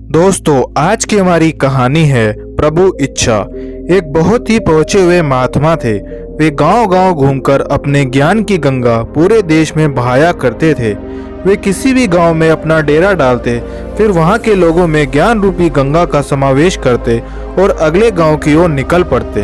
दोस्तों, आज की हमारी कहानी है प्रभु इच्छा। एक बहुत ही पहुंचे हुए महात्मा थे। वे गांव-गांव घूमकर अपने ज्ञान की गंगा पूरे देश में बहाया करते थे। वे किसी भी गांव में अपना डेरा डालते, फिर वहां के लोगों में ज्ञान रूपी गंगा का समावेश करते और अगले गांव की ओर निकल पड़ते।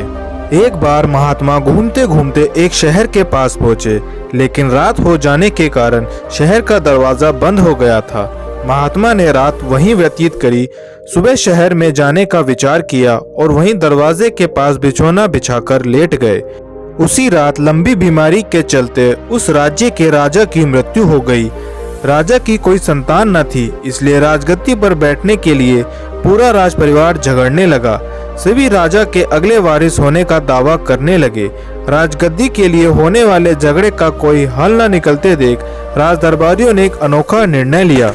एक बार महात्मा घूमते घूमते एक शहर के पास पहुंचे, लेकिन रात हो जाने के कारण शहर का दरवाजा बंद हो गया था। महात्मा ने रात वहीं व्यतीत करी। सुबह शहर में जाने का विचार किया और वहीं दरवाजे के पास बिछौना बिछाकर लेट गए। उसी रात लंबी बीमारी के चलते उस राज्य के राजा की मृत्यु हो गई। राजा की कोई संतान न थी, इसलिए राजगद्दी पर बैठने के लिए पूरा राज परिवार झगड़ने लगा। सभी राजा के अगले वारिस होने का दावा करने लगे। राजगद्दी के लिए होने वाले झगड़े का कोई हल न निकलते देख राज दरबारियों ने एक अनोखा निर्णय लिया।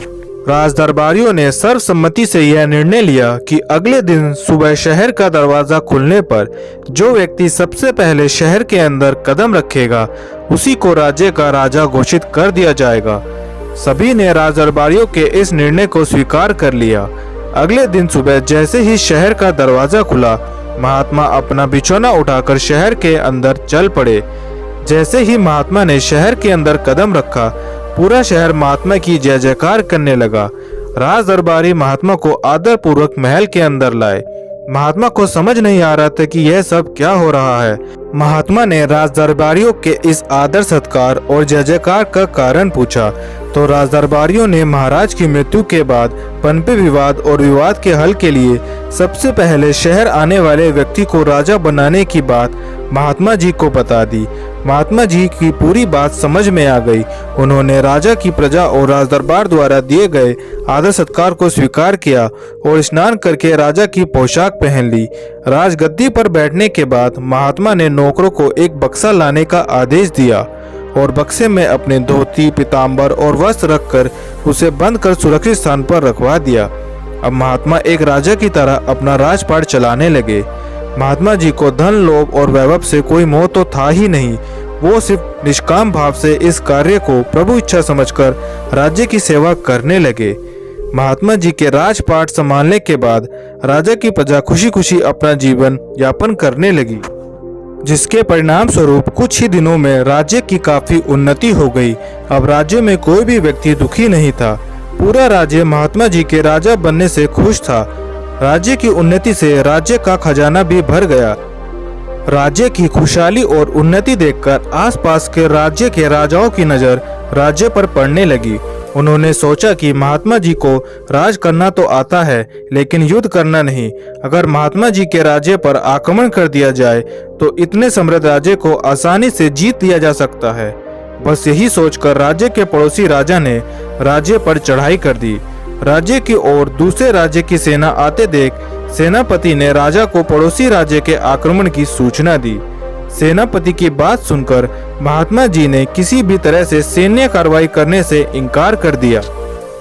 राज दरबारियों ने सर्वसम्मति से यह निर्णय लिया कि अगले दिन सुबह शहर का दरवाजा खुलने पर जो व्यक्ति सबसे पहले शहर के अंदर कदम रखेगा, उसी को राज्य का राजा घोषित कर दिया जाएगा। सभी ने राज दरबारियों के इस निर्णय को स्वीकार कर लिया। अगले दिन सुबह जैसे ही शहर का दरवाजा खुला, महात्मा अपना बिछौना उठाकर शहर के अंदर चल पड़े। जैसे ही महात्मा ने शहर के अंदर कदम रखा, पूरा शहर महात्मा की जय जयकार करने लगा। राज दरबारी महात्मा को आदर पूर्वक महल के अंदर लाए। महात्मा को समझ नहीं आ रहा था कि यह सब क्या हो रहा है। महात्मा ने राज दरबारियों के इस आदर सत्कार और जय जयकार का कारण पूछा, तो राज दरबारियों ने महाराज की मृत्यु के बाद पनपे विवाद और विवाद के हल के लिए सबसे पहले शहर आने वाले व्यक्ति को राजा बनाने की बात महात्मा जी को बता दी। महात्मा जी की पूरी बात समझ में आ गई। उन्होंने राजा की प्रजा और राज दरबार द्वारा दिए गए आदर सत्कार को स्वीकार किया और स्नान करके राजा की पोशाक पहन ली। राजगद्दी पर बैठने के बाद महात्मा ने नौकरों को एक बक्सा लाने का आदेश दिया और बक्से में अपने धोती, पीताम्बर और वस्त्र रखकर उसे बंद कर सुरक्षित स्थान पर रखवा दिया। अब महात्मा एक राजा की तरह अपना राजपाट चलाने लगे। महात्मा जी को धन, लोभ और वैभव से कोई मोह तो था ही नहीं। वो सिर्फ निष्काम भाव से इस कार्य को प्रभु इच्छा समझकर राज्य की सेवा करने लगे। महात्मा जी के राजपाट संभालने के बाद राजा की प्रजा खुशी खुशी अपना जीवन यापन करने लगी, जिसके परिणाम स्वरूप कुछ ही दिनों में राज्य की काफी उन्नति हो गई। अब राज्य में कोई भी व्यक्ति दुखी नहीं था। पूरा राज्य महात्मा जी के राजा बनने से खुश था। राज्य की उन्नति से राज्य का खजाना भी भर गया। राज्य की खुशहाली और उन्नति देखकर आसपास के राज्य के राजाओं की नजर राज्य पर पड़ने लगी। उन्होंने सोचा कि महात्मा जी को राज करना तो आता है, लेकिन युद्ध करना नहीं। अगर महात्मा जी के राज्य पर आक्रमण कर दिया जाए तो इतने समृद्ध राज्य को आसानी से जीत लिया जा सकता है। बस यही सोचकर राज्य के पड़ोसी राजा ने राज्य पर चढ़ाई कर दी। राज्य की ओर दूसरे राज्य की सेना आते देख सेनापति ने राजा को पड़ोसी राज्य के आक्रमण की सूचना दी। सेनापति की बात सुनकर महात्मा जी ने किसी भी तरह से सैन्य कार्रवाई करने से इनकार कर दिया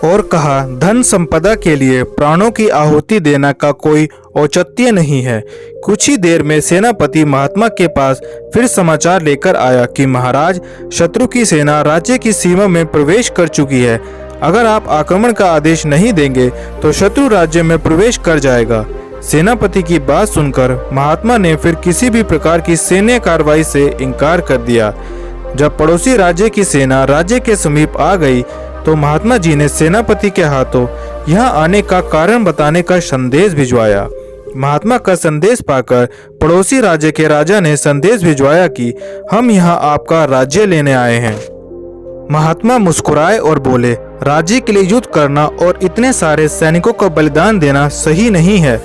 और कहा, धन संपदा के लिए प्राणों की आहुति देना का कोई औचित्य नहीं है। कुछ ही देर में सेनापति महात्मा के पास फिर समाचार लेकर आया कि महाराज, शत्रु की सेना राज्य की सीमा में प्रवेश कर चुकी है। अगर आप आक्रमण का आदेश नहीं देंगे तो शत्रु राज्य में प्रवेश कर जाएगा। सेनापति की बात सुनकर महात्मा ने फिर किसी भी प्रकार की सैन्य कार्रवाई से इनकार कर दिया। जब पड़ोसी राज्य की सेना राज्य के समीप आ गई तो महात्मा जी ने सेनापति के हाथों यहाँ आने का कारण बताने का संदेश भिजवाया। महात्मा का संदेश पाकर पड़ोसी राज्य के राजा ने संदेश भिजवाया कि हम यहाँ आपका राज्य लेने आए हैं। महात्मा मुस्कुराए और बोले, राज्य के लिए युद्ध करना और इतने सारे सैनिकों का बलिदान देना सही नहीं है।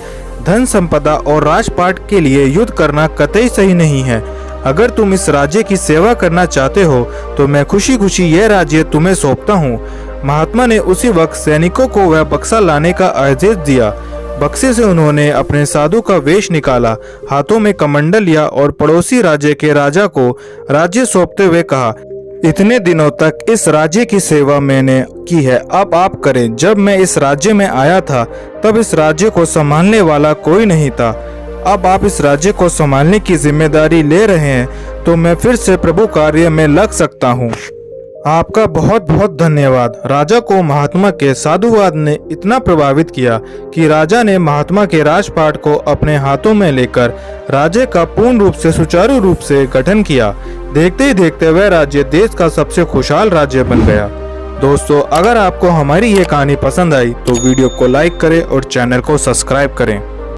धन संपदा और राजपाट के लिए युद्ध करना कतई सही नहीं है। अगर तुम इस राज्य की सेवा करना चाहते हो तो मैं खुशी खुशी यह राज्य तुम्हें सौंपता हूँ। महात्मा ने उसी वक्त सैनिकों को वह बक्सा लाने का आदेश दिया। बक्से से उन्होंने अपने साधु का वेश निकाला, हाथों में कमंडल लिया और पड़ोसी राज्य के राजा को राज्य सौंपते हुए कहा, इतने दिनों तक इस राज्य की सेवा मैंने की है, अब आप करें। जब मैं इस राज्य में आया था तब इस राज्य को संभालने वाला कोई नहीं था। अब आप इस राज्य को संभालने की जिम्मेदारी ले रहे हैं तो मैं फिर से प्रभु कार्य में लग सकता हूँ। आपका बहुत बहुत धन्यवाद। राजा को महात्मा के साधुवाद ने इतना प्रभावित किया कि राजा ने महात्मा के राजपाट को अपने हाथों में लेकर राज्य का पूर्ण रूप से सुचारू रूप से गठन किया। देखते ही देखते वह राज्य देश का सबसे खुशहाल राज्य बन गया। दोस्तों, अगर आपको हमारी ये कहानी पसंद आई तो वीडियो को लाइक करें और चैनल को सब्सक्राइब करें।